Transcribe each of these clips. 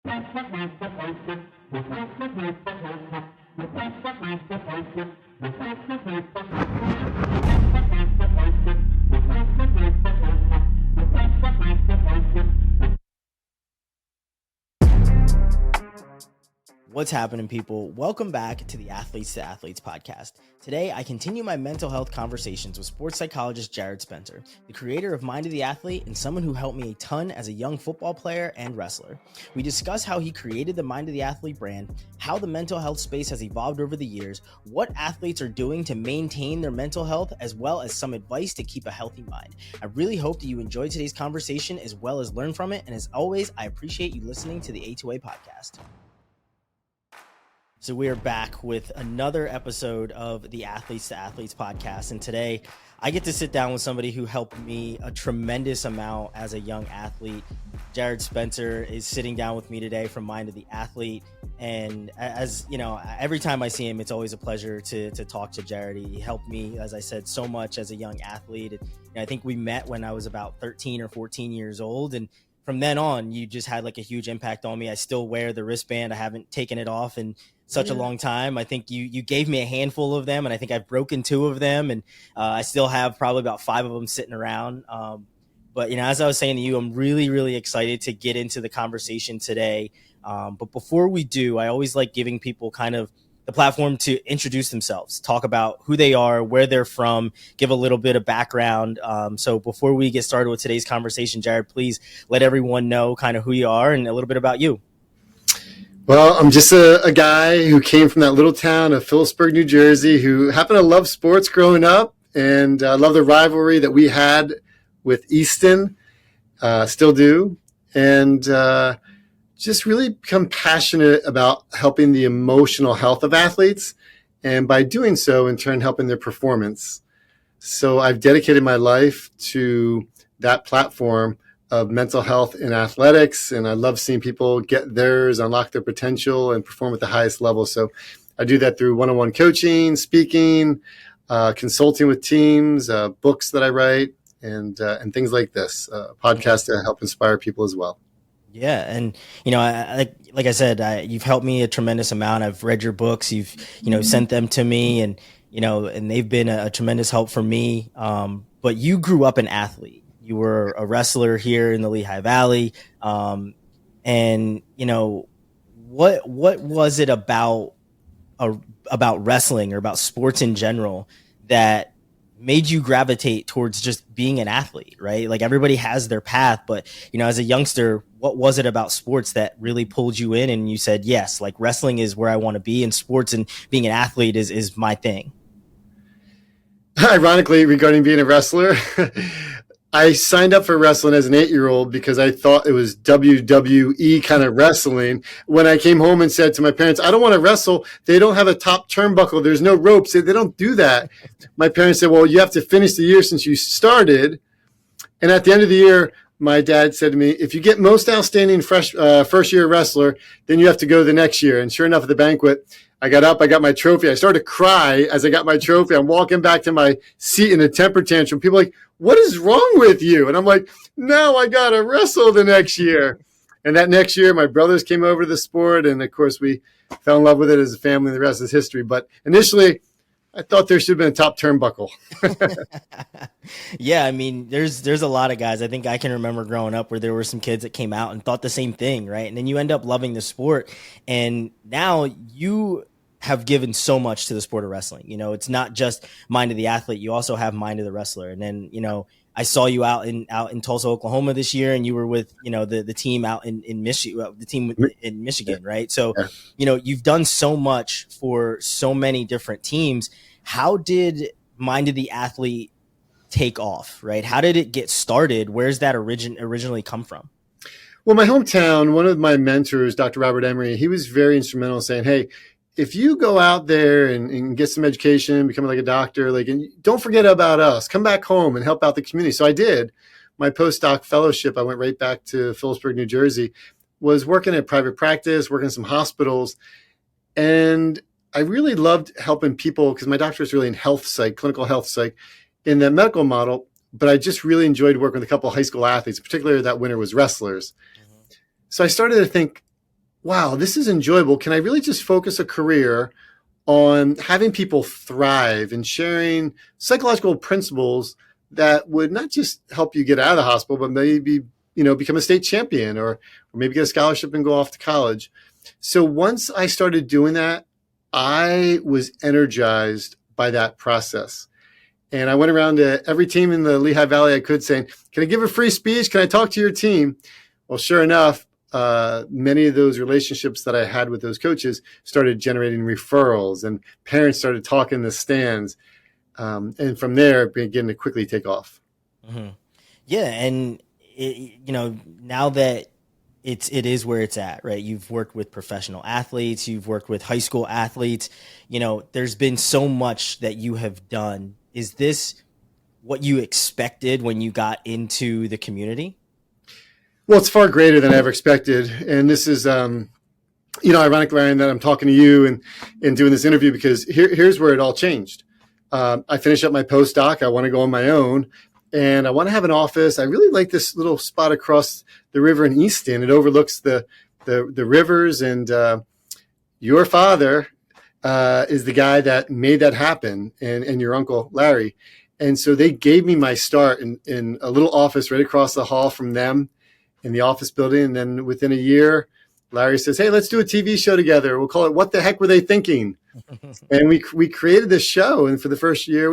What's happening, people? Welcome back to the Athletes to Athletes podcast. Today, I continue my mental health conversations with sports psychologist Jarrod Spencer, the creator of Mind of the Athlete and someone who helped me a ton as a young football player and wrestler. We discuss how he created the Mind of the Athlete brand, how the mental health space has evolved over the years, what athletes are doing to maintain their mental health, as well as some advice to keep a healthy mind. I really hope that you enjoyed today's conversation as well as learn from it. And as always, I appreciate you listening to the A2A podcast. So we are back with another episode of the Athletes to Athletes podcast. And today I get to sit down with somebody who helped me a tremendous amount as a young athlete. Jarrod Spencer is sitting down with me today from Mind of the Athlete. And as you know, every time I see him, it's always a pleasure to talk to Jarrod. He helped me, as I said, so much as a young athlete. And I think we met when I was about 13 or 14 years old. And from then on, you just had like a huge impact on me. I still wear the wristband. I haven't taken it off in such a long time. I think you gave me a handful of them, and I think I've broken 2 of them, and I still have probably about 5 of them sitting around. But as I was saying to you, I'm really, really excited to get into the conversation today. But before we do, I always like giving people kind of the platform to introduce themselves, talk about who they are, where they're from, give a little bit of background. So before we get started with today's conversation, Jarrod, please let everyone know kind of who you are and a little bit about you. Well, I'm just a guy who came from that little town of Phillipsburg, New Jersey, who happened to love sports growing up and love the rivalry that we had with Easton, still do, and just really become passionate about helping the emotional health of athletes, and by doing so, in turn, helping their performance. So I've dedicated my life to that platform of mental health in athletics, and I love seeing people get theirs, unlock their potential, and perform at the highest level. So I do that through one-on-one coaching, speaking, consulting with teams, books that I write, and things like this, podcasts to help inspire people as well. Yeah. And, like I said, you've helped me a tremendous amount. I've read your books. You've, sent them to me, and, and they've been a tremendous help for me. But you grew up an athlete. You were a wrestler here in the Lehigh Valley. What was it about wrestling or about sports in general that made you gravitate towards just being an athlete, right? Like everybody has their path, but as a youngster, what was it about sports that really pulled you in and you said, yes, like wrestling is where I want to be, and sports and being an athlete is my thing? Ironically, regarding being a wrestler, I signed up for wrestling as an 8-year-old because I thought it was WWE kind of wrestling. When I came home and said to my parents, I don't want to wrestle, they don't have a top turnbuckle, there's no ropes, they don't do that. My parents said, well, you have to finish the year since you started. And at the end of the year, my dad said to me, if you get most outstanding first year wrestler, then you have to go the next year. And sure enough, at the banquet, I got up, I got my trophy. I started to cry as I got my trophy. I'm walking back to my seat in a temper tantrum. People are like, what is wrong with you? And I'm like, no, I got to wrestle the next year. And that next year, my brothers came over to the sport. And of course, we fell in love with it as a family, and the rest is history. But initially, I thought there should have been a top turnbuckle. Yeah, I mean, there's a lot of guys. I think I can remember growing up where there were some kids that came out and thought the same thing, right? And then you end up loving the sport. And now you have given so much to the sport of wrestling. It's not just Mind of the Athlete. You also have Mind of the Wrestler. And then, I saw you out in Tulsa, Oklahoma this year, and you were with, the team out in Michigan, the team in Michigan, right? So, you've done so much for so many different teams. How did Mind of the Athlete take off, right? How did it get started? Where's that originally come from? Well, my hometown, one of my mentors, Dr. Robert Emery, he was very instrumental in saying, hey, if you go out there and get some education, become like a doctor, and don't forget about us, come back home and help out the community. So I did. My postdoc fellowship, I went right back to Phillipsburg, New Jersey, was working at private practice, working in some hospitals. And I really loved helping people because my doctorate is really in health psych, clinical health psych, in the medical model. But I just really enjoyed working with a couple of high school athletes, particularly that winter was wrestlers. Mm-hmm. So I started to think, wow, this is enjoyable. Can I really just focus a career on having people thrive and sharing psychological principles that would not just help you get out of the hospital, but maybe, become a state champion or maybe get a scholarship and go off to college. So once I started doing that, I was energized by that process. And I went around to every team in the Lehigh Valley I could saying, can I give a free speech? Can I talk to your team? Well, sure enough, many of those relationships that I had with those coaches started generating referrals, and parents started talking in the stands. And from there, it began to quickly take off. Mm-hmm. Yeah. And, now that it is where it's at, right? You've worked with professional athletes, you've worked with high school athletes, there's been so much that you have done. Is this what you expected when you got into the community? Well, it's far greater than I ever expected. And this is, ironic, Ryan, that I'm talking to you and doing this interview, because here's where it all changed. I finished up my postdoc. I want to go on my own, and I want to have an office. I really like this little spot across the river in Easton. It overlooks the rivers, and your father is the guy that made that happen, and your uncle Larry. And so they gave me my start in a little office right across the hall from them in the office building. And then within a year, Larry says, hey, let's do a TV show together. We'll call it What the Heck Were They Thinking? And we created this show. And for the first year,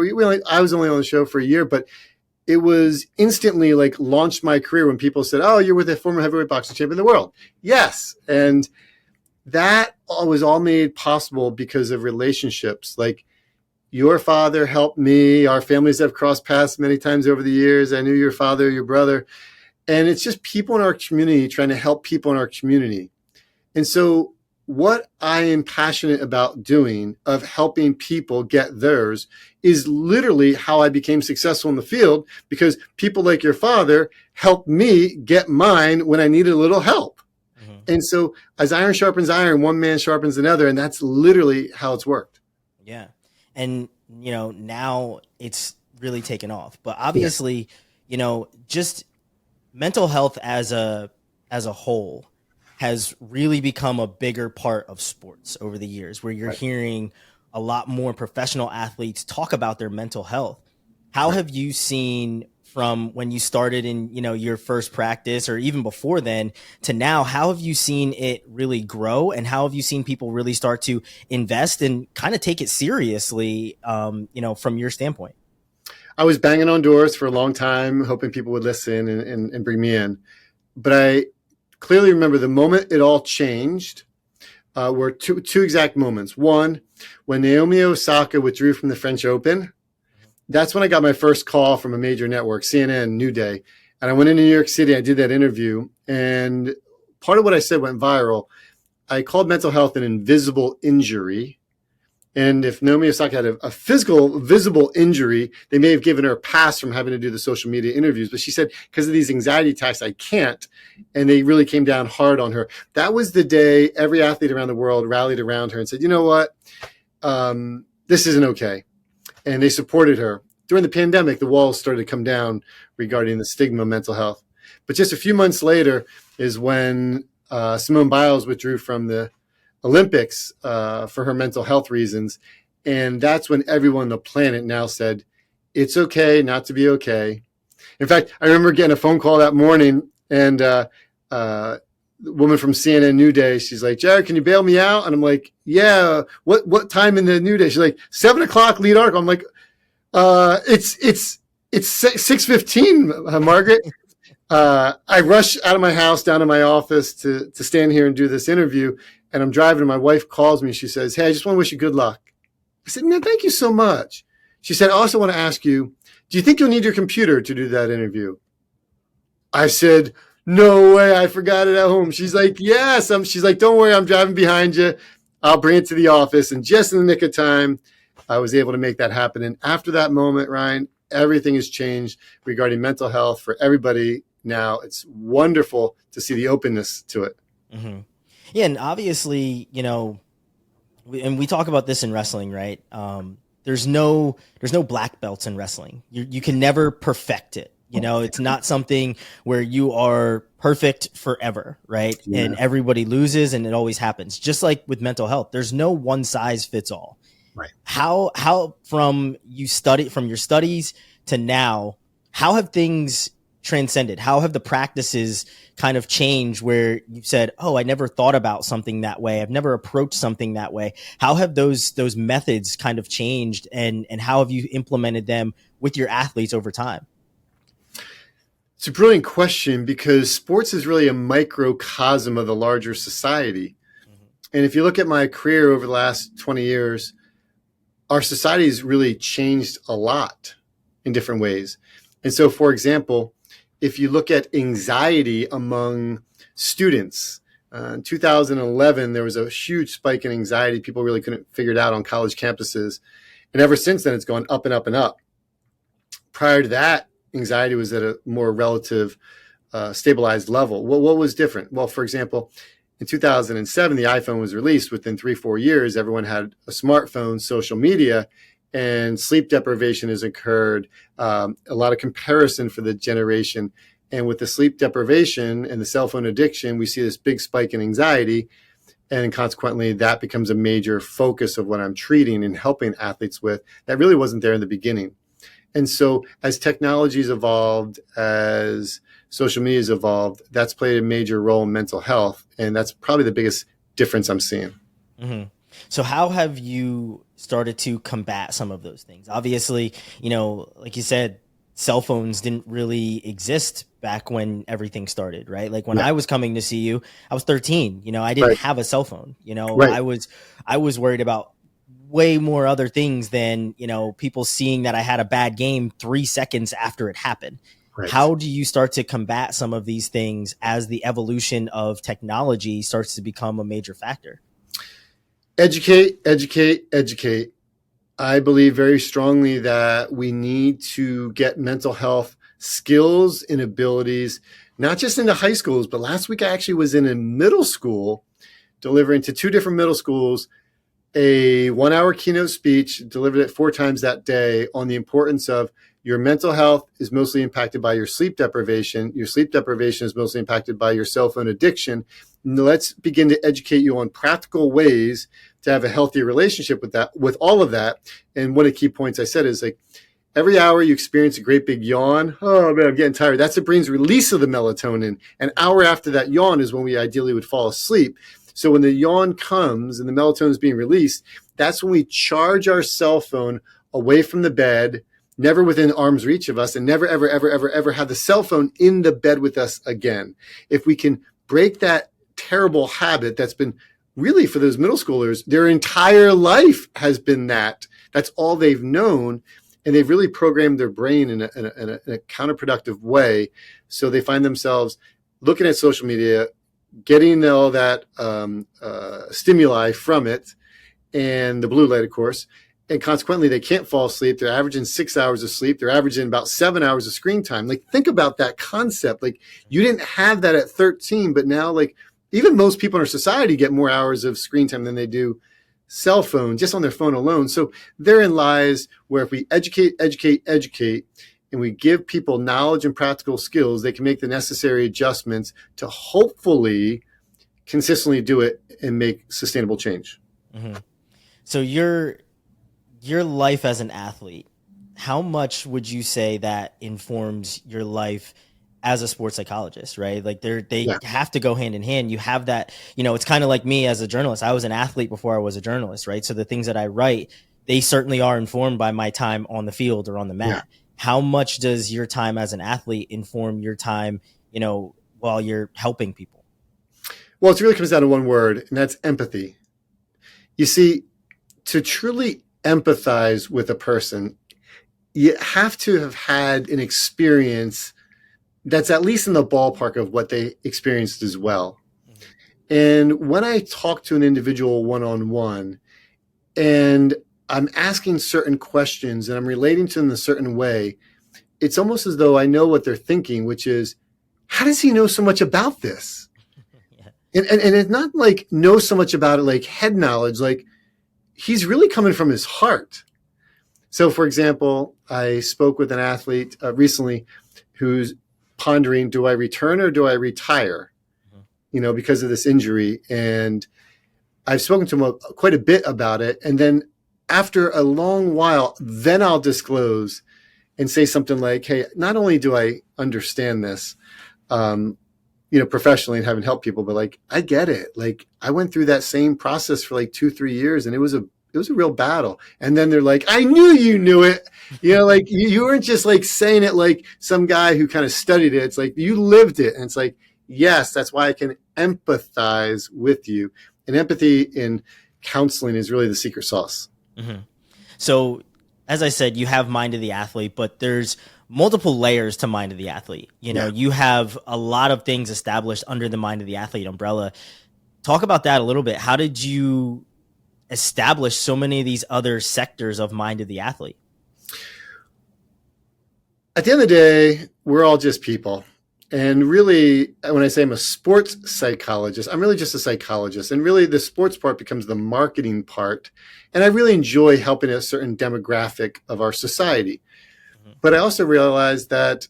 I was only on the show for a year, but it was instantly like launched my career when people said, oh, you're with a former heavyweight boxing champion of the world. Yes. And that was all made possible because of relationships. Like, your father helped me. Our families have crossed paths many times over the years. I knew your father, your brother. And it's just people in our community trying to help people in our community. And so what I am passionate about doing, of helping people get theirs, is literally how I became successful in the field, because people like your father helped me get mine when I needed a little help. Mm-hmm. And so as iron sharpens iron, one man sharpens another. And that's literally how it's worked. Yeah. And, now it's really taken off, but obviously, just mental health as a whole has really become a bigger part of sports over the years, where you're hearing a lot more professional athletes talk about their mental health. How have you seen, from when you started in, your first practice, or even before then, to now, how have you seen it really grow, and how have you seen people really start to invest and kind of take it seriously, from your standpoint? I was banging on doors for a long time, hoping people would listen and bring me in. But I clearly remember the moment it all changed were two exact moments. One, when Naomi Osaka withdrew from the French Open. That's when I got my first call from a major network, CNN, New Day. And I went into New York City. I did that interview. And part of what I said went viral. I called mental health an invisible injury. And if Naomi Osaka had a physical, visible injury, they may have given her a pass from having to do the social media interviews. But she said, because of these anxiety attacks, I can't. And they really came down hard on her. That was the day every athlete around the world rallied around her and said, you know what? This isn't okay. And they supported her. During the pandemic, the walls started to come down regarding the stigma of mental health. But just a few months later is when Simone Biles withdrew from the Olympics for her mental health reasons. And that's when everyone on the planet now said, it's okay not to be okay. In fact, I remember getting a phone call that morning, and the woman from CNN New Day, she's like, Jarrod, can you bail me out? And I'm like, yeah. What time in the New Day? She's like, 7:00 lead article. I'm like, it's 6:15, Margaret. I rush out of my house down to my office to stand here and do this interview. And I'm driving, and my wife calls me. She says, hey, I just want to wish you good luck. I said, no, thank you so much. She said, I also want to ask you, do you think you'll need your computer to do that interview? I said, no way, I forgot it at home. She's like, yes. She's like, don't worry, I'm driving behind you. I'll bring it to the office. And just in the nick of time, I was able to make that happen. And after that moment, Ryan, everything has changed regarding mental health for everybody now. It's wonderful to see the openness to it. Mm-hmm. Yeah. And obviously, and we talk about this in wrestling, right? There's no black belts in wrestling. You can never perfect it. It's not something where you are perfect forever, right? Yeah. And everybody loses and it always happens. Just like with mental health, there's no one size fits all. Right. How from your studies to now, how have things transcended? How have the practices kind of changed where you've said, oh, I never thought about something that way. I've never approached something that way. How have those methods kind of changed and how have you implemented them with your athletes over time? It's a brilliant question because sports is really a microcosm of the larger society. Mm-hmm. And if you look at my career over the last 20 years, our society has really changed a lot in different ways. And so, for example, if you look at anxiety among students, in 2011, there was a huge spike in anxiety. People really couldn't figure it out on college campuses. And ever since then, it's gone up and up and up. Prior to that, anxiety was at a more relative stabilized level. What was different? Well, for example, in 2007, the iPhone was released. Within 3-4 years, everyone had a smartphone, social media, and sleep deprivation has occurred. A lot of comparison for the generation. And with the sleep deprivation and the cell phone addiction, we see this big spike in anxiety. And consequently, that becomes a major focus of what I'm treating and helping athletes with. That really wasn't there in the beginning. And so as technology's evolved, as social media's evolved, that's played a major role in mental health. And that's probably the biggest difference I'm seeing. Mm-hmm. So how have you started to combat some of those things? Obviously, like you said, cell phones didn't really exist back when everything started, right? Like when I was coming to see you, I was 13, I didn't have a cell phone, I was worried about way more other things than, people seeing that I had a bad game 3 seconds after it happened. Right. How do you start to combat some of these things as the evolution of technology starts to become a major factor? Educate, educate, educate. I believe very strongly that we need to get mental health skills and abilities, not just into high schools, but last week I actually was in a middle school delivering to 2 different middle schools a 1-hour keynote speech, delivered it 4 times that day on the importance of your mental health is mostly impacted by your sleep deprivation. Your sleep deprivation is mostly impacted by your cell phone addiction. Let's begin to educate you on practical ways to have a healthier relationship with all of that. And one of the key points I said is like, every hour you experience a great big yawn. Oh man, I'm getting tired. That's the brain's release of the melatonin. An hour after that yawn is when we ideally would fall asleep. So when the yawn comes and the melatonin is being released, that's when we charge our cell phone away from the bed, never within arm's reach of us, and never, ever, ever, ever, ever have the cell phone in the bed with us again. If we can break that terrible habit that's been really for those middle schoolers, their entire life has been that. That's all they've known. And they've really programmed their brain in a counterproductive way. So they find themselves looking at social media, getting all that stimuli from it and the blue light, of course. And consequently, they can't fall asleep. They're averaging 6 hours of sleep. They're averaging about 7 hours of screen time. Like, think about that concept. Like, you didn't have that at 13, but now, like, even most people in our society get more hours of screen time than they do cell phone, just on their phone alone. So therein lies where if we educate, and we give people knowledge and practical skills, they can make the necessary adjustments to hopefully consistently do it and make sustainable change. Mm-hmm. So your life as an athlete, how much would you say that informs your life as a sports psychologist, right? Like they have to go hand in hand. You have that, it's kind of like me as a journalist. I was an athlete before I was a journalist, right? So the things that I write, they certainly are informed by my time on the field or on the mat. Yeah. How much does your time as an athlete inform your time, while you're helping people? Well, it really comes down to one word, and that's empathy. You see, to truly empathize with a person, you have to have had an experience that's at least in the ballpark of what they experienced as well. Mm-hmm. And when I talk to an individual one-on-one and I'm asking certain questions and I'm relating to them in a certain way, it's almost as though I know what they're thinking, which is, how does he know so much about this? Yeah. And it's not like know so much about it, like head knowledge, like he's really coming from his heart. So for example, I spoke with an athlete recently who's pondering, do I return or do I retire? Because of this injury. And I've spoken to him quite a bit about it. And then after a long while, then I'll disclose and say something like, hey, not only do I understand this, professionally and having helped people, but like, I get it. Like I went through that same process for like 2-3 years, and it was a real battle. And then they're like, I knew you knew it. Like you weren't just like saying it like some guy who kind of studied it. It's like you lived it. And it's like, yes, that's why I can empathize with you. And empathy in counseling is really the secret sauce. Mm-hmm. So as I said, you have Mind of the Athlete, but there's multiple layers to Mind of the Athlete. You have a lot of things established under the Mind of the Athlete umbrella. Talk about that a little bit. How did you establish so many of these other sectors of Mind of the Athlete? At the end of the day, we're all just people. And really, when I say I'm a sports psychologist, I'm really just a psychologist. And really, the sports part becomes the marketing part. And I really enjoy helping a certain demographic of our society. Mm-hmm. But I also realized that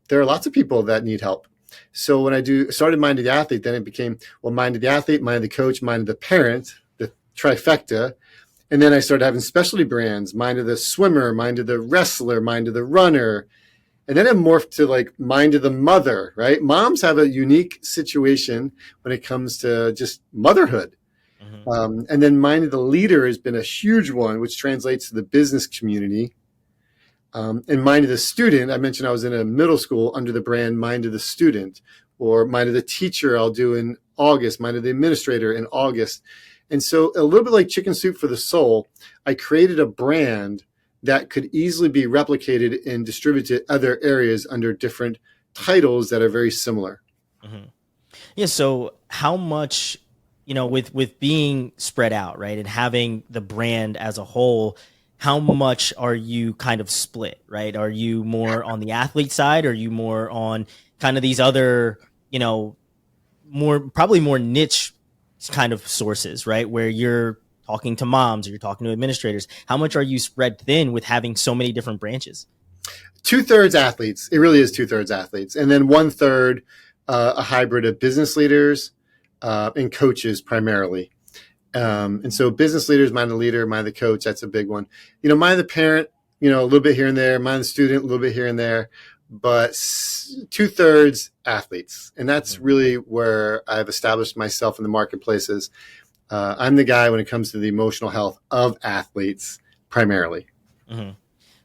there are lots of people that need help. So when I started Mind of the Athlete, then it became, Mind of the Athlete, Mind of the Coach, Mind of the Parent, the trifecta. And then I started having specialty brands, Mind of the Swimmer, Mind of the Wrestler, Mind of the Runner. And then it morphed to like Mind of the Mother, right? Moms have a unique situation when it comes to just motherhood. Mm-hmm. And then Mind of the Leader has been a huge one, which translates to the business community. And Mind of the Student, I mentioned I was in a middle school under the brand Mind of the Student, or Mind of the Teacher I'll do in August, Mind of the Administrator in August. And so a little bit like Chicken Soup for the Soul, I created a brand that could easily be replicated and distributed to other areas under different titles that are very similar. Mm-hmm. Yeah. So how much, with being spread out, right, and having the brand as a whole, how much are you kind of split, right? Are you more on the athlete side? Or are you more on kind of these other, probably more niche kind of sources, right? Where you're talking to moms or you're talking to administrators. How much are you spread thin with having so many different branches? 2/3 athletes. It really is 2/3 athletes. And then 1/3 a hybrid of business leaders and coaches primarily. And so business leaders, Mind of the Leader, Mind of the Coach, that's a big one. Mind of the Parent, a little bit here and there. Mind of the Student, a little bit here and there. But 2/3 athletes. And that's really where I've established myself in the marketplaces. I'm the guy when it comes to the emotional health of athletes primarily. Mm-hmm.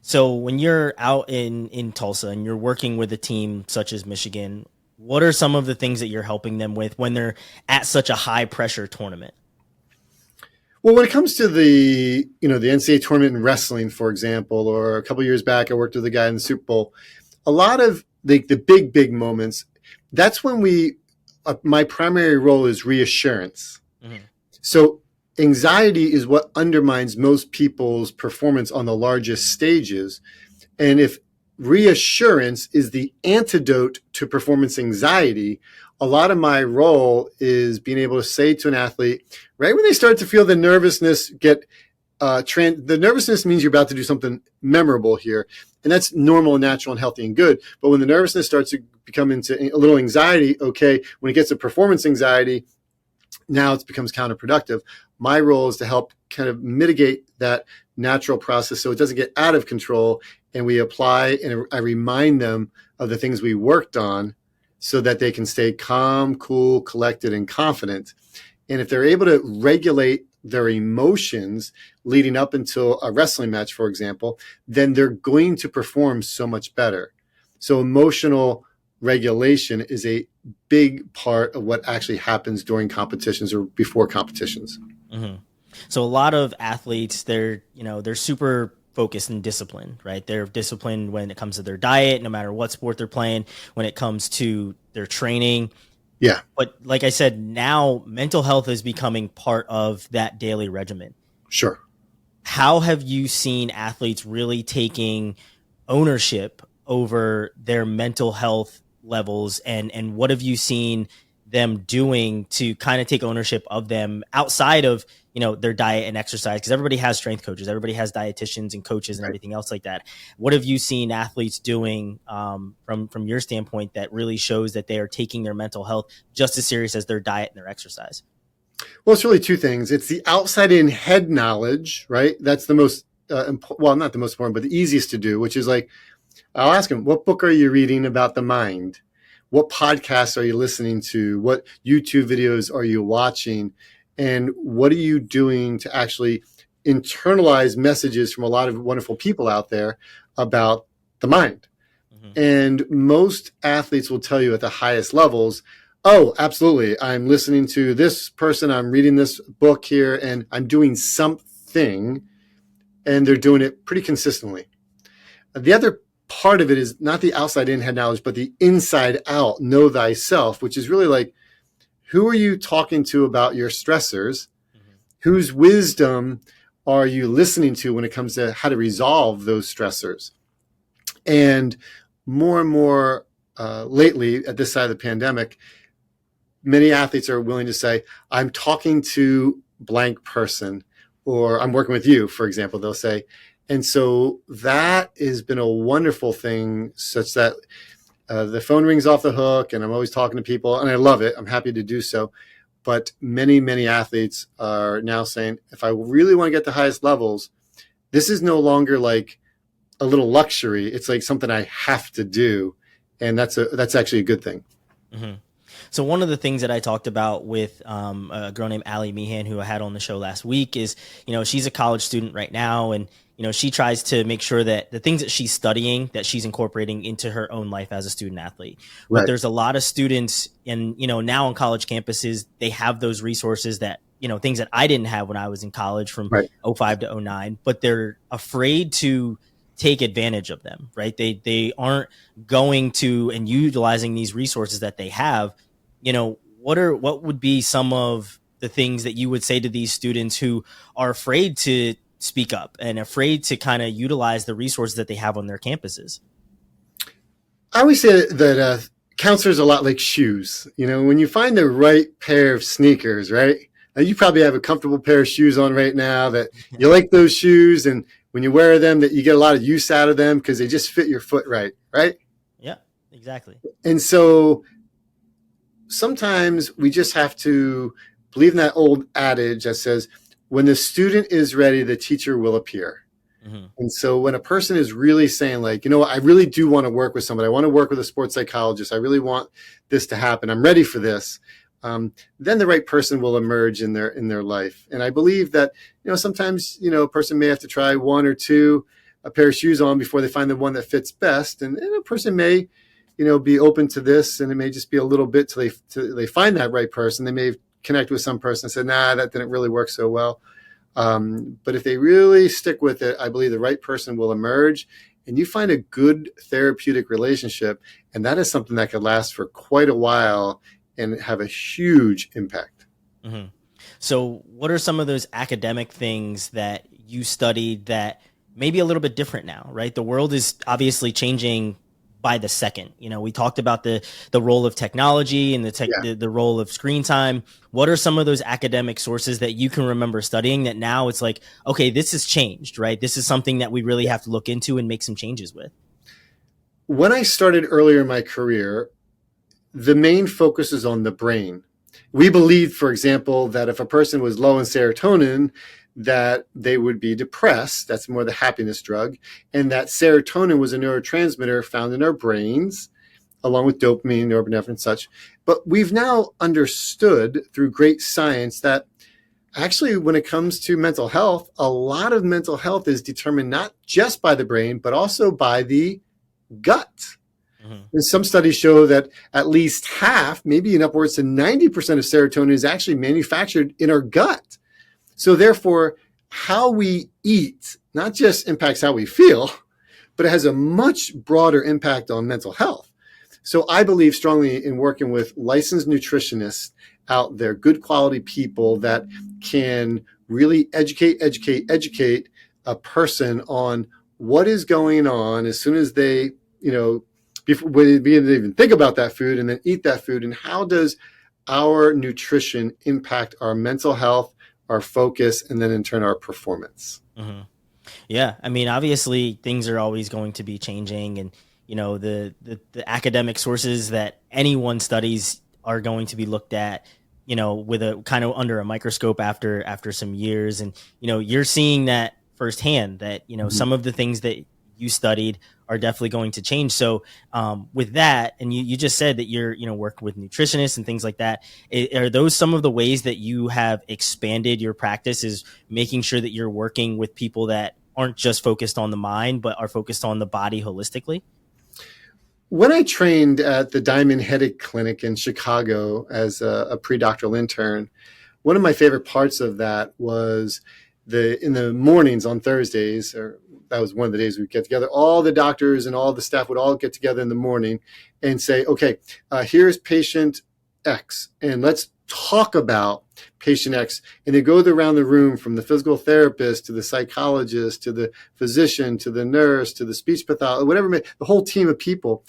So when you're out in Tulsa and you're working with a team such as Michigan, what are some of the things that you're helping them with when they're at such a high pressure tournament? Well, when it comes to the NCAA tournament in wrestling, for example, or a couple of years back, I worked with a guy in the Super Bowl. A lot of the big moments, that's when my primary role is reassurance. Mm-hmm. So anxiety is what undermines most people's performance on the largest stages. And if reassurance is the antidote to performance anxiety, a lot of my role is being able to say to an athlete, right when they start to feel the nervousness the nervousness means you're about to do something memorable here. And that's normal and natural and healthy and good. But when the nervousness starts to become into a little anxiety, okay, when it gets to performance anxiety, now it becomes counterproductive. My role is to help kind of mitigate that natural process so it doesn't get out of control. And we apply and I remind them of the things we worked on so that they can stay calm, cool, collected, and confident. And if they're able to regulate their emotions leading up until a wrestling match, for example, then they're going to perform so much better. So emotional regulation is a big part of what actually happens during competitions or before competitions. Mm-hmm. So a lot of athletes, they're super focused and disciplined, right? They're disciplined when it comes to their diet, no matter what sport they're playing, when it comes to their training. Yeah. But like I said, now mental health is becoming part of that daily regimen. Sure. How have you seen athletes really taking ownership over their mental health levels, and what have you seen them doing to kind of take ownership of them outside of, their diet and exercise? Because everybody has strength coaches, everybody has dietitians and coaches and everything else like that. What have you seen athletes doing from your standpoint that really shows that they are taking their mental health just as serious as their diet and their exercise? Well, it's really two things. It's the outside in head knowledge, right? That's the most, not the most important, but the easiest to do, which is like, I'll ask them, what book are you reading about the mind? What podcasts are you listening to? What YouTube videos are you watching? And what are you doing to actually internalize messages from a lot of wonderful people out there about the mind? Mm-hmm. And most athletes will tell you at the highest levels, oh, absolutely, I'm listening to this person, I'm reading this book here, and I'm doing something, and they're doing it pretty consistently. The other part of it is not the outside in head knowledge, but the inside out, know thyself, which is really like, who are you talking to about your stressors? Mm-hmm. Whose wisdom are you listening to when it comes to how to resolve those stressors? And more lately, at this side of the pandemic, many athletes are willing to say, I'm talking to blank person, or I'm working with you, for example, they'll say. And so that has been a wonderful thing, such that the phone rings off the hook and I'm always talking to people, and I love it. I'm happy to do so. But many athletes are now saying, if I really want to get the highest levels, this is no longer like a little luxury. It's like something I have to do. And that's actually a good thing. Mm-hmm. So one of the things that I talked about with a girl named Allie Meehan, who I had on the show last week, is, she's a college student right now. And, she tries to make sure that the things that she's studying, that she's incorporating into her own life as a student athlete. Right. But there's a lot of students now on college campuses, they have those resources that, things that I didn't have when I was in college from 05 to 09, but they're afraid to take advantage of them, right? They aren't going to and utilizing these resources that they have. What would be some of the things that you would say to these students who are afraid to speak up and afraid to kind of utilize the resources that they have on their campuses? I always say that counselors are a lot like shoes. When you find the right pair of sneakers, right? Now, you probably have a comfortable pair of shoes on right now that you like those shoes, and when you wear them, that you get a lot of use out of them because they just fit your foot right? Yeah, exactly. And so sometimes we just have to believe in that old adage that says, when the student is ready, the teacher will appear. Mm-hmm. And so when a person is really saying like, I really do want to work with somebody, I want to work with a sports psychologist, I really want this to happen, I'm ready for this, then the right person will emerge in their life. And I believe that, sometimes, a person may have to try one or two a pair of shoes on before they find the one that fits best. And a person may, be open to this, and it may just be a little bit till they find that right person. They may connect with some person and say, nah, that didn't really work so well. But if they really stick with it, I believe the right person will emerge, and you find a good therapeutic relationship. And that is something that could last for quite a while and have a huge impact. Mm-hmm. So what are some of those academic things that you studied that may be a little bit different now, right? The world is obviously changing by the second. We talked about the role of technology and the role of screen time. What are some of those academic sources that you can remember studying that now it's like, okay, this has changed, right? This is something that we really have to look into and make some changes with. When I started earlier in my career, the main focus is on the brain. We believed, for example, that if a person was low in serotonin, that they would be depressed. That's more the happiness drug. And that serotonin was a neurotransmitter found in our brains, along with dopamine, norepinephrine, and such. But we've now understood through great science that actually when it comes to mental health, a lot of mental health is determined not just by the brain, but also by the gut. Mm-hmm. And some studies show that at least half, maybe in upwards to 90% of serotonin is actually manufactured in our gut. So therefore, how we eat not just impacts how we feel, but it has a much broader impact on mental health. So I believe strongly in working with licensed nutritionists out there, good quality people that can really educate a person on what is going on as soon as they, before they even think about that food and then eat that food, and how does our nutrition impact our mental health, our focus, and then in turn our performance. Mm-hmm. Yeah, I mean, obviously things are always going to be changing, and the academic sources that anyone studies are going to be looked at, with a kind of under a microscope after some years, and you're seeing that firsthand that some of the things that you studied are definitely going to change. So with that, and you just said that you're working with nutritionists and things like that. Are those some of the ways that you have expanded your practice? Is making sure that you're working with people that aren't just focused on the mind, but are focused on the body holistically? When I trained at the Diamond Headache Clinic in Chicago as a pre-doctoral intern, one of my favorite parts of that was in the mornings on Thursdays, or that was one of the days we'd get together, all the doctors and all the staff would all get together in the morning and say, okay, here's patient X, and let's talk about patient X. And they go around the room from the physical therapist to the psychologist to the physician to the nurse to the speech pathologist, whatever, the whole team of people.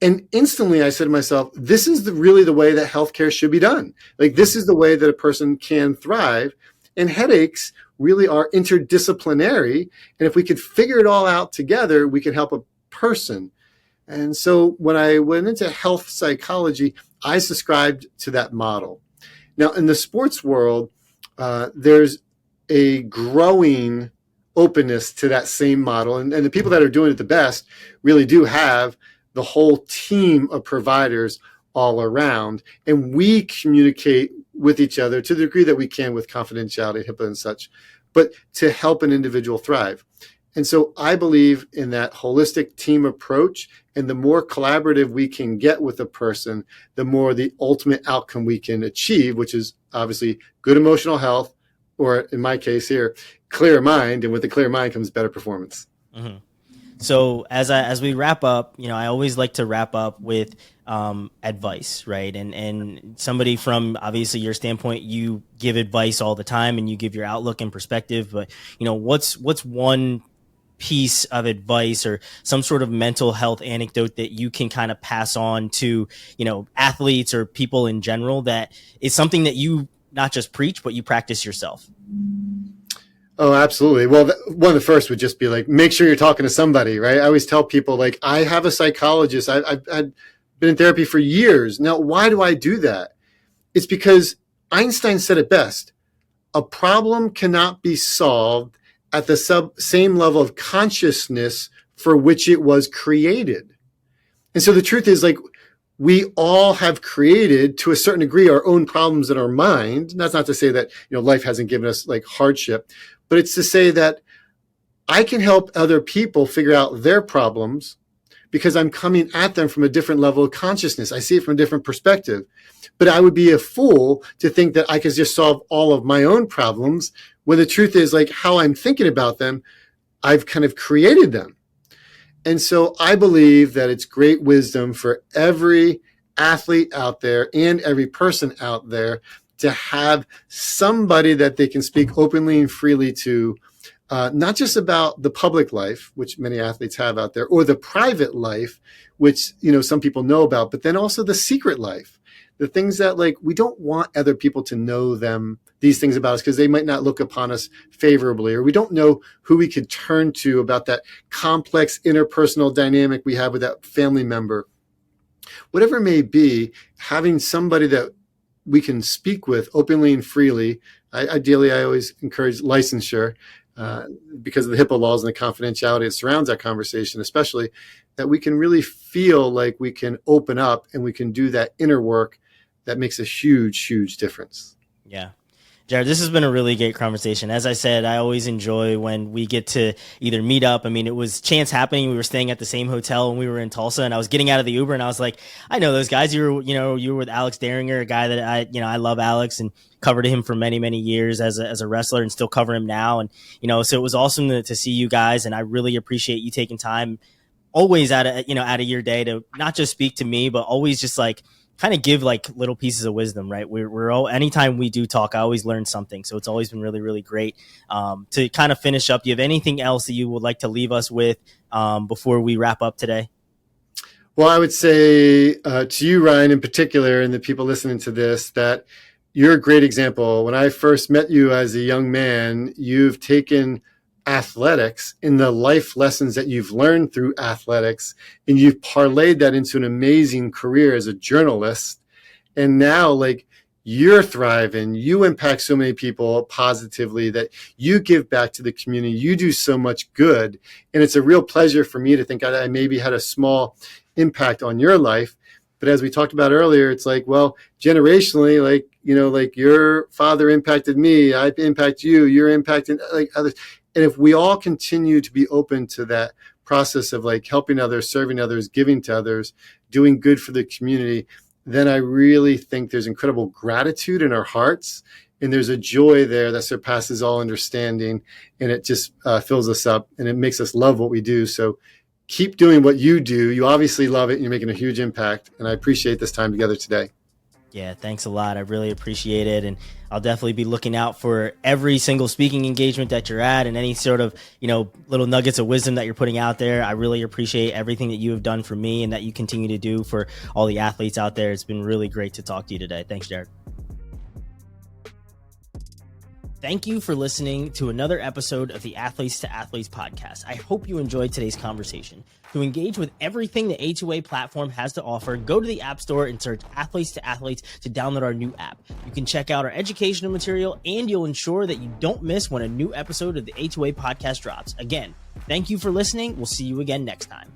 And instantly I said to myself, this is really the way that healthcare should be done. Like, this is the way that a person can thrive. And headaches really are interdisciplinary. And if we could figure it all out together, we could help a person. And so when I went into health psychology, I subscribed to that model. Now, in the sports world, there's a growing openness to that same model. And the people that are doing it the best really do have the whole team of providers all around. And we communicate with each other to the degree that we can with confidentiality, HIPAA and such, but to help an individual thrive. And so I believe in that holistic team approach. And the more collaborative we can get with a person, the more the ultimate outcome we can achieve, which is obviously good emotional health, or in my case here, clear mind. And with the clear mind comes better performance. Mm-hmm. So as we wrap up, I always like to wrap up with advice, right? And somebody from obviously your standpoint, you give advice all the time and you give your outlook and perspective. But what's one piece of advice or some sort of mental health anecdote that you can kind of pass on to athletes or people in general that is something that you not just preach but you practice yourself? Oh, absolutely. Well, one of the first would just be like, make sure you're talking to somebody, right? I always tell people, like, I have a psychologist. I've been in therapy for years. Now, why do I do that? It's because Einstein said it best. A problem cannot be solved at the same level of consciousness for which it was created. And so the truth is, like, we all have created to a certain degree our own problems in our mind. And that's not to say that, life hasn't given us like hardship, but it's to say that I can help other people figure out their problems because I'm coming at them from a different level of consciousness. I see it from a different perspective. But I would be a fool to think that I could just solve all of my own problems when the truth is, like, how I'm thinking about them, I've kind of created them. And so I believe that it's great wisdom for every athlete out there and every person out there to have somebody that they can speak openly and freely to, not just about the public life, which many athletes have out there, or the private life, which, some people know about, but then also the secret life, the things that, like, we don't want other people to know these things about us because they might not look upon us favorably, or we don't know who we could turn to about that complex interpersonal dynamic we have with that family member. Whatever it may be, having somebody that we can speak with openly and freely. Ideally, I always encourage licensure because of the HIPAA laws and the confidentiality that surrounds that conversation, especially that we can really feel like we can open up and we can do that inner work that makes a huge, huge difference. Yeah. Jarrod, this has been a really great conversation. As I said, I always enjoy when we get to either meet up. I mean, it was chance happening. We were staying at the same hotel when we were in Tulsa, and I was getting out of the Uber, and I was like, I know those guys. You were with Alex Daringer, a guy that I love Alex and covered him for many, many years as a wrestler and still cover him now. And, so it was awesome to see you guys. And I really appreciate you taking time always out of your day to not just speak to me, but always just like kind of give like little pieces of wisdom, right? We're all, anytime we do talk, I always learn something. So it's always been really, really great. To kind of finish up, do you have anything else that you would like to leave us with before we wrap up today? Well, I would say to you, Ryan, in particular, and the people listening to this, that you're a great example. When I first met you as a young man, you've taken athletics and the life lessons that you've learned through athletics, and you've parlayed that into an amazing career as a journalist. And now, like, you're thriving, you impact so many people positively, that you give back to the community, you do so much good. And it's a real pleasure for me to think I maybe had a small impact on your life. But as we talked about earlier, it's like, well, generationally, like, like your father impacted me, I impact you, you're impacting like others. And if we all continue to be open to that process of like helping others, serving others, giving to others, doing good for the community, then I really think there's incredible gratitude in our hearts. And there's a joy there that surpasses all understanding. And it just fills us up, and it makes us love what we do. So keep doing what you do. You obviously love it, and you're making a huge impact. And I appreciate this time together today. Yeah, thanks a lot. I really appreciate it. And I'll definitely be looking out for every single speaking engagement that you're at, and any sort of, little nuggets of wisdom that you're putting out there. I really appreciate everything that you have done for me and that you continue to do for all the athletes out there. It's been really great to talk to you today. Thanks, Jarrod. Thank you for listening to another episode of the Athletes to Athletes podcast. I hope you enjoyed today's conversation. To engage with everything the A2A platform has to offer, go to the App Store and search Athletes to Athletes to download our new app. You can check out our educational material, and you'll ensure that you don't miss when a new episode of the A2A podcast drops. Again, thank you for listening. We'll see you again next time.